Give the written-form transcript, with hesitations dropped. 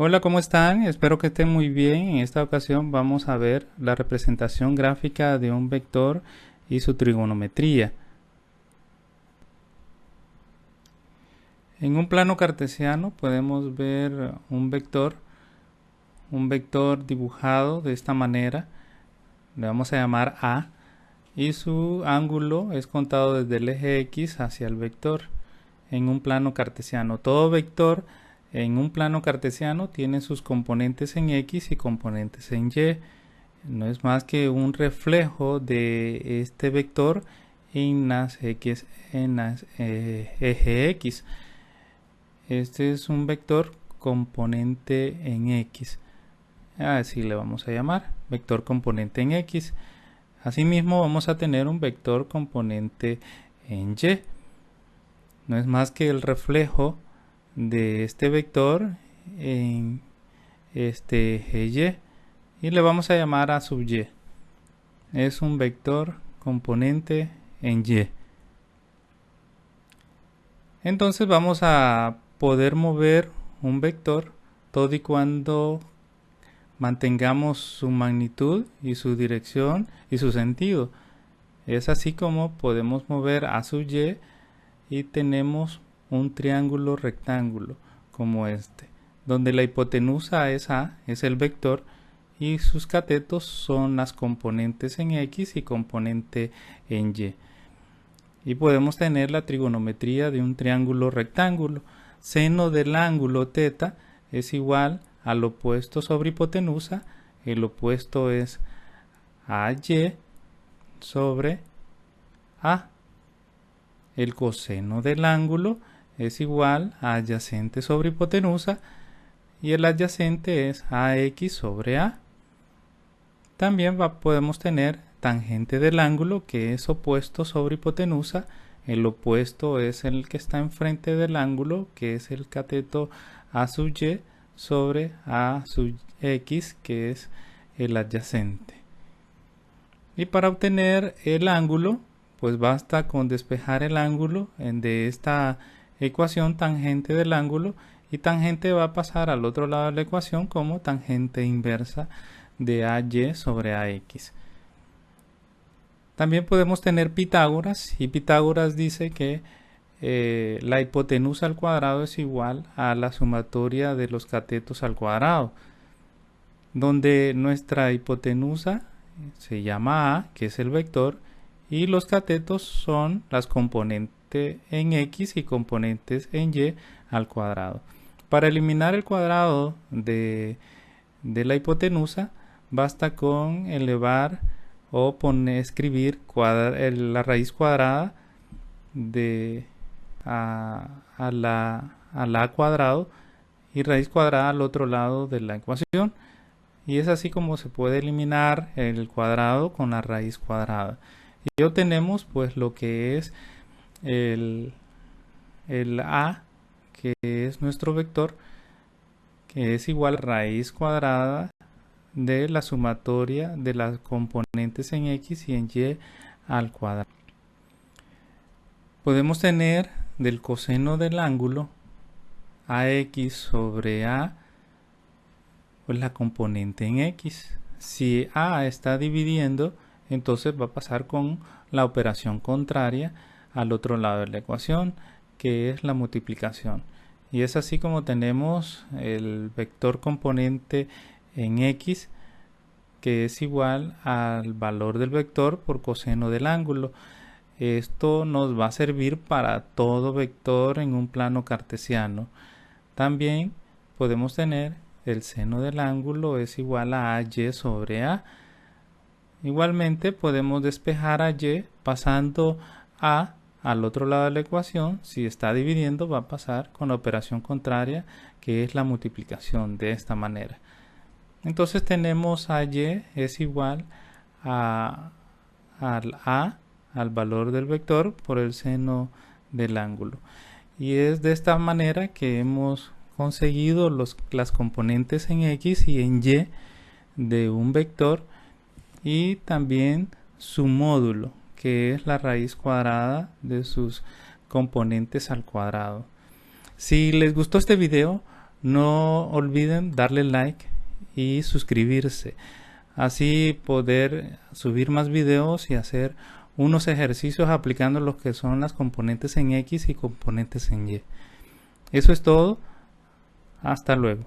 Hola, ¿cómo están? Espero que estén muy bien. En esta ocasión vamos a ver la representación gráfica de un vector y su trigonometría. En un plano cartesiano podemos ver un vector dibujado de esta manera. Le vamos a llamar A y su ángulo es contado desde el eje X hacia el vector en un plano cartesiano. Todo vector en un plano cartesiano tiene sus componentes en X y componentes en Y. No es más que un reflejo de este vector en las eje X. Este es un vector componente en X. Así le vamos a llamar, vector componente en X. Asimismo vamos a tener un vector componente en Y. No es más que el reflejo de este vector en este eje Y le vamos a llamar a sub Y. Es un vector componente en Y. Entonces vamos a poder mover un vector todo y cuando mantengamos su magnitud y su dirección y su sentido. Es así como podemos mover a sub y tenemos un triángulo rectángulo como este, donde la hipotenusa es A, es el vector, y sus catetos son las componentes en X y componente en Y. Y podemos tener la trigonometría de un triángulo rectángulo. Seno del ángulo θ es igual al opuesto sobre hipotenusa. El opuesto es AY sobre A. El coseno del ángulo es igual a adyacente sobre hipotenusa y el adyacente es AX sobre A. También podemos tener tangente del ángulo, que es opuesto sobre hipotenusa. El opuesto es el que está enfrente del ángulo, que es el cateto A sub y sobre A sub x, que es el adyacente. Y para obtener el ángulo, pues basta con despejar el ángulo de esta ecuación, tangente del ángulo, y tangente va a pasar al otro lado de la ecuación como tangente inversa de AY sobre AX. También podemos tener Pitágoras, y Pitágoras dice que la hipotenusa al cuadrado es igual a la sumatoria de los catetos al cuadrado, donde nuestra hipotenusa se llama A, que es el vector, y los catetos son las componentes en X y componentes en Y al cuadrado. Para eliminar el cuadrado de la hipotenusa, basta con elevar o escribir la raíz cuadrada a la cuadrado y raíz cuadrada al otro lado de la ecuación. Y es así como se puede eliminar el cuadrado con la raíz cuadrada. Y obtenemos pues lo que es el A, que es nuestro vector, que es igual a raíz cuadrada de la sumatoria de las componentes en X y en Y al cuadrado. Podemos tener del coseno del ángulo AX sobre A, pues la componente en X. Si A está dividiendo, entonces va a pasar con la operación contraria al otro lado de la ecuación, que es la multiplicación. Y es así como tenemos el vector componente en X, que es igual al valor del vector por coseno del ángulo. Esto nos va a servir para todo vector en un plano cartesiano. También podemos tener el seno del ángulo es igual a AY sobre A. Igualmente podemos despejar a Y pasando A al otro lado de la ecuación. Si está dividiendo, va a pasar con la operación contraria, que es la multiplicación, de esta manera. Entonces tenemos AY es igual al valor del vector por el seno del ángulo. Y es de esta manera que hemos conseguido las componentes en X y en Y de un vector, y también su módulo, que es la raíz cuadrada de sus componentes al cuadrado. Si les gustó este video, no olviden darle like y suscribirse. Así poder subir más videos y hacer unos ejercicios aplicando lo que son las componentes en X y componentes en Y. Eso es todo. Hasta luego.